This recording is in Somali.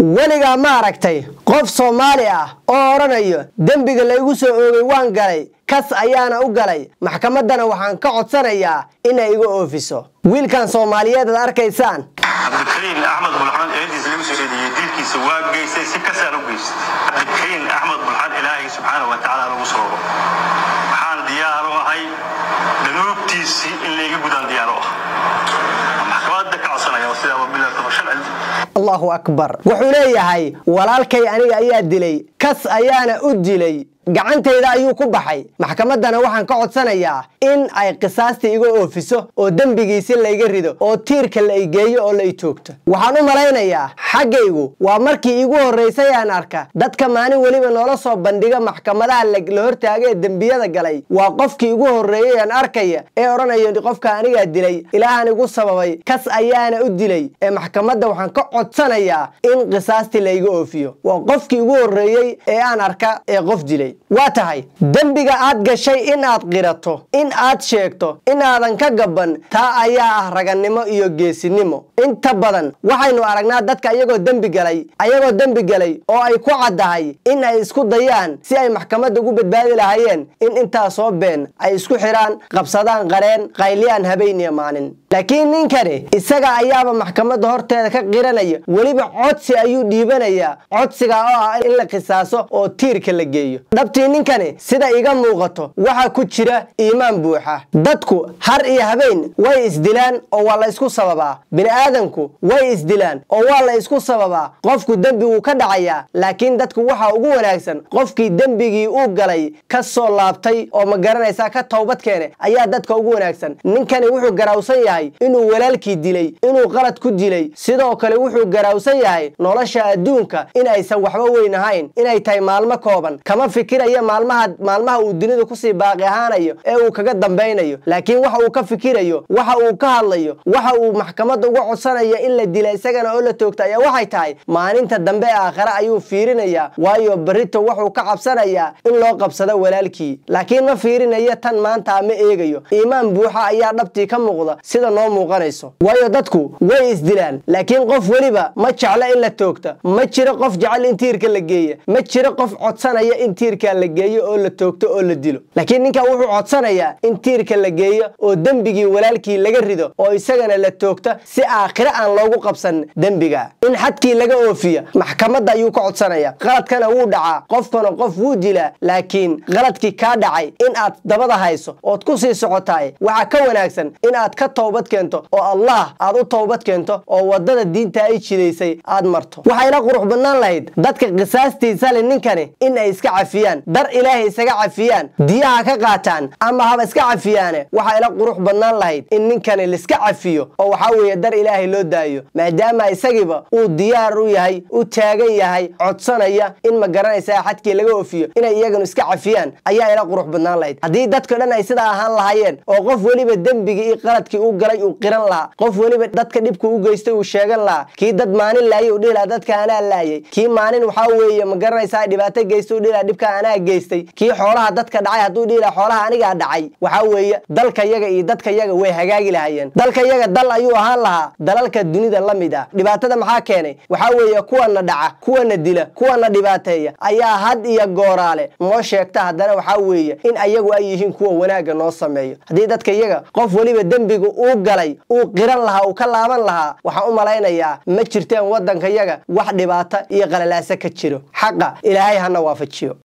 weligaa ma aragtay qof Soomaali ah oo oranayo dambiga la igu soo oogay waan galay kas ayaana u galay maxkamadana waxaan ka codsanayaa in ay igu oofiso wiilkan Soomaaliyeed aad arkaysaan Abdulkariim Ahmed Bulxan eediisa lagu soo eedeeyay dilkiisa waa geysay si ka sar u geysay Abdulkariim Ahmed Bulxan Ilaahay subhanahu wa ta'ala lagu soo waxaan diyaar u ahay danuubtiisi in la iga gudan diyaar u maxkamadda ka codsanaya sida wabillahi tawfiiq Allahu akbar wuxuu leeyahay walaalkay aniga ayaa dilay kas ayaana u dilay gacantayda ayuu ku baxay maxkamadana waxaan ka codsanayaa in ay qisaasti iga oofiso oo dambigiisa la iga rido oo tiirka la igeeyo oo la i toogto waxaan u malaynayaa xaqaygu waa markii igu horeysay aan arka dadka maalin waliba noola soo bandhiga maxkamadaha la hortaagay dambiyada galay waa qofkii igu horeeyay aan arkaya ee oranayo qofka aniga dilay ilaahan igu sababay kas ayaana u dilay ee maxkamadda waxaan ka codsanayaa in qisaasti la iga oofiyo waa qofkii igu horeeyay ee aan arka ee qof dilay waa tahay dambiga aad gashay in aad qirato in aad sheegto in aadan ka gaban taa ayaa ah raganimo iyo geesinimo inta badan waxaynu aragnaa dadka ayagoo dambi galay oo ay ku cadahay in ay isku dayaan si ay maxkamadda ugu badbaadi lahaayeen in intaa soo been ay isku xiraan qabsadaan qareen qayliyaan habeen iyo maalin laakiin ninkani isaga ayaaba maxkamadda horteeda ka qiranaya waliba codsi ayuu dhiibanayaa codsiga oo ah in la qisaaso oo tiirka la geeyo ninkani sida iga muuqato waxa ku jira iimaan buuxa dadku har iyo habeen way isdilaan oo waa la isku sababaa bini'aadanku way isdilaan oo waa la isku sababaa qofku dambigu ka dhacaya laakiin dadku waxa ugu wanaagsan qofkii dambigii uu galay ka soo laabtay oo ma garanaysa ka toobad keenay ayaa dadka ugu wanaagsan ninkani wuxuu garaawsan yahay inuu walaalkii dilay inuu qalad ku dilay sidoo kale wuxuu garaawsan yahay nolosha adduunka in aysan waxba weyn ahayn inay tahay maalmo kooban kama fikiraya maalmaha uu dunida ku sii baaqi ahaanayo ee uu kaga dambaynayo laakiin waxa uu ka fikirayo waxa uu ka hadlayo waxa uu maxkamadda uga codsanayo in la dilo isagana oo la toogto ayaa waxay tahay maalinta dambe aakhira ayuu fiirinayaa waayo barito wuxuu ka cabsanayaa in loo qabsado walaalkii laakiin ma fiirinayo tan maanta ma eegayo iimaan buuxa ayaa dhabtii ka muuqda sida noo muuqanayso waayo dadku way isdilaan laakiin qof waliba ma jecla in la toogto ma jiro qof jecel in tiirka la geeyo ma jiro qof codsanaya in tiirka la geeyo oo la toogto oo la dilo laakiin ninka wuxuu codsanayaa in tiirka la geeyo oo dambigii walaalkii laga rido oo isagana la toogto si aakhira aan loogu qabsan dambiga in xadkii laga oofiyo maxkamadda ayuu ka codsanayaa qaladkana wuu dhacaa qofkana qof wuu dilaa laakiin qaladkii ka dhacay in aad dabada hayso oo ku sii socotaay waxa ka wanaagsan in aad ka toobad keento oo Allah aad u toobad keento oo wadada diinta ay jideysay aad marto waxa ila qurux badnaan lahayd dadka qisaastiisa leh ninkani in ay iska cafiyaan dar ilaahay isaga cafiyaan diyaha ka qaataan ama haba iska cafiyaane waxa ila qurux badnaan lahayd in ninkani la iska cafiyo oo waxa weeye dar ilaahay loo daayo maadaama isagiba uu diyaar u yahay u taagan yahay codsanaya in ma garanaysa xadkii laga oofiyo inay iyaguna iska cafiyaan ayaa ila qurux badnaan lahayd hadii dadka dhan ay sida ahaan lahaayeen oo qof waliba dambiga iyo qaladkii uu galay uu qiran lahaa qof waliba dadka dhibku u geystay uu sheegan lahaa kii dad maalin laayay u dhila dadka ana laayay kii maalin waxa weeye ma garanaysa dhibaato geystay u dhila dhibka ana geystay kii xoolaha dadka dhacay haduu dhila xoolaha aniga dhacay waxa weeye dalka yaga iyo dadka yaga way hagaagi lahaayeen dalka yaga dal ayuu ahaan lahaa dalalka dunida la mid ah dhibaatada maxaa keenay waxa weeye kuwana dhaca kuwana dila kuwana dhibaateeya ayaa had iyo gooraale moo sheegta hadana waxa weeye in ayagu ay yihiin kuwa wanaaga noo sameeyo hadii dadka yaga qof waliba dambiga uu galay uu qiran lahaa uu ka laaban lahaa waxa u malaynayaa ma jirteen wadanka yaga wax dhibaato iyo qalalaasa ka jiro xaqa ilaahay hana waafajiyo